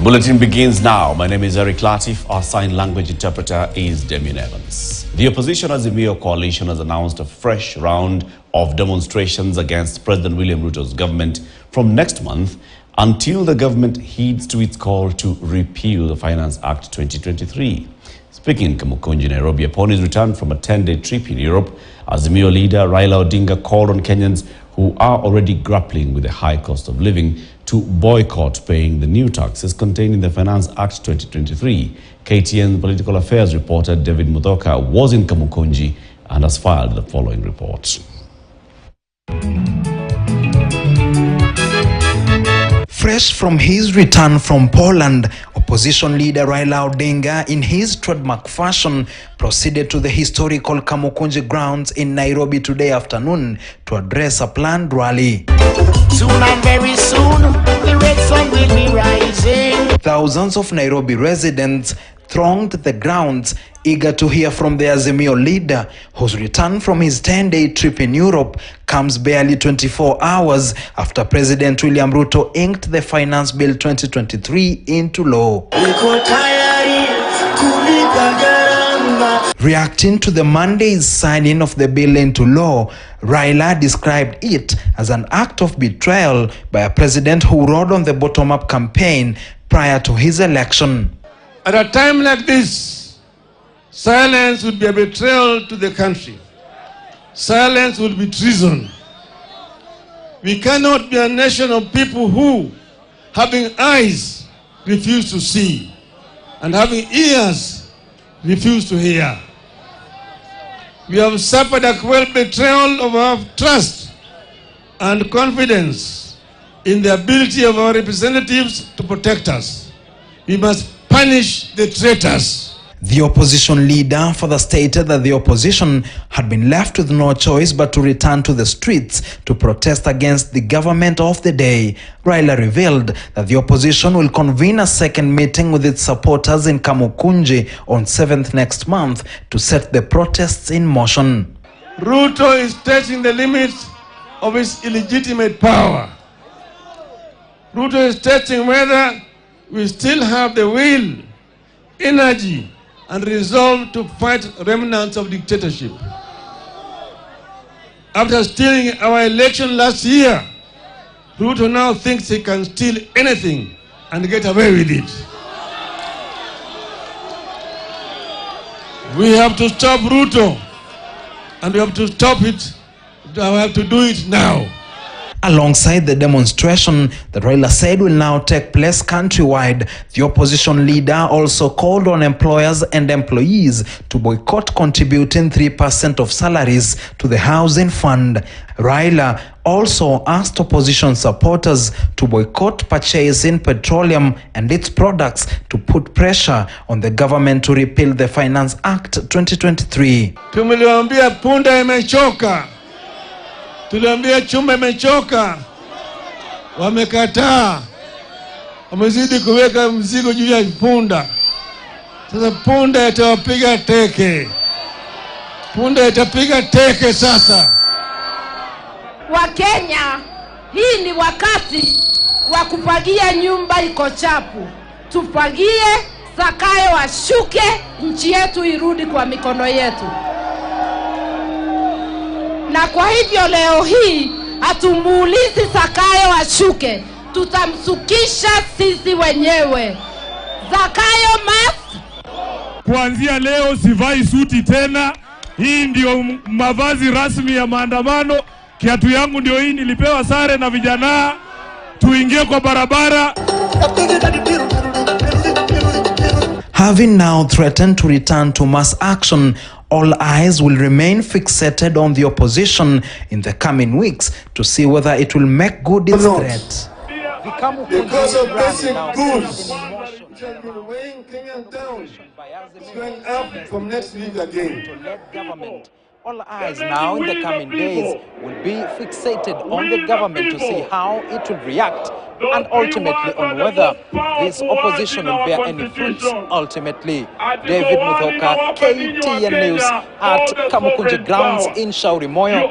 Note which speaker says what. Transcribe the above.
Speaker 1: Bulletin begins now. My name is Eric Latif. Our sign language interpreter is Damian Evans. The opposition Azimio coalition has announced a fresh round of demonstrations against President William Ruto's government from next month until the government heeds to its call to repeal the Finance Act 2023. Speaking in Kamukunji, Nairobi, upon his return from a 10-day trip in Europe, Azimio leader Raila Odinga called on Kenyans who are already grappling with the high cost of living to boycott paying the new taxes contained in the Finance Act 2023. KTN Political Affairs reporter David Muthoka was in Kamukunji and has filed the following report.
Speaker 2: Fresh from his return from Poland, opposition leader Raila Odinga, in his trademark fashion, proceeded to the historical Kamukunji grounds in Nairobi today afternoon to address a planned rally.
Speaker 3: Soon and very soon, the red sun will be rising.
Speaker 2: Thousands of Nairobi residents thronged the grounds, eager to hear from the Azimio leader, whose return from his 10-day trip in Europe comes barely 24 hours after President William Ruto inked the Finance Bill 2023 into law. Reacting to the Monday's signing of the bill into law, Raila described it as an act of betrayal by a president who rode on the bottom-up campaign prior to his election.
Speaker 4: At a time like this, silence would be a betrayal to the country. Silence would be treason. We cannot be a nation of people who, having eyes, refuse to see, and having ears, refuse to hear. We have suffered a cruel betrayal of our trust and confidence in the ability of our representatives to protect us. We must punish the traitors.
Speaker 2: The opposition leader further stated that the opposition had been left with no choice but to return to the streets to protest against the government of the day. Raila revealed that the opposition will convene a second meeting with its supporters in Kamukunji on 7th next month to set the protests in motion.
Speaker 4: Ruto is testing the limits of his illegitimate power. Ruto is testing whether we still have the will, energy, and resolve to fight remnants of dictatorship. After stealing our election last year, Ruto now thinks he can steal anything and get away with it. We have to stop Ruto, and we have to stop it. We have to do it now.
Speaker 2: Alongside the demonstration that Raila said will now take place countrywide, the opposition leader also called on employers and employees to boycott contributing 3% of salaries to the housing fund. Raila also asked opposition supporters to boycott purchasing petroleum and its products to put pressure on the government to repeal the Finance Act 2023.
Speaker 4: Tumeliambia punda imechoka. Tuliambia chumba imechoka, wamekataa, wamezidi kuweka mzigo juu ya punda. Sasa punda itawapiga teke, punda itapiga teke sasa.
Speaker 5: Wakenya, hii ni wakati wa kufagia nyumba iko chapu. Tufagie, Zakayo ashuke, nchi yetu irudi kwa mikono yetu. Na kwa hivyo leo hii hatumuulizi Zakayo ashuke, tutamsukisha sisi wenyewe. Zakayo must.
Speaker 6: Kuanzia leo sivai suti tena. Hii ndio mavazi rasmi ya maandamano. Kiatu yangu ndio hii, nilipewa sare na vijana. Tuingie kwa barabara.
Speaker 2: Having now threatened to return to mass action, all eyes will remain fixated on the opposition in the coming weeks to see whether it will make good its threat.
Speaker 4: Because of basic goods, which has been weighing Kenya down, it's going up from next week again.
Speaker 7: All eyes now in the coming days will be fixated on the government to see how it will react and ultimately on whether this opposition will bear any fruits ultimately. David Muthoka, KTN News at Kamukunji Grounds in Shauri Moyo.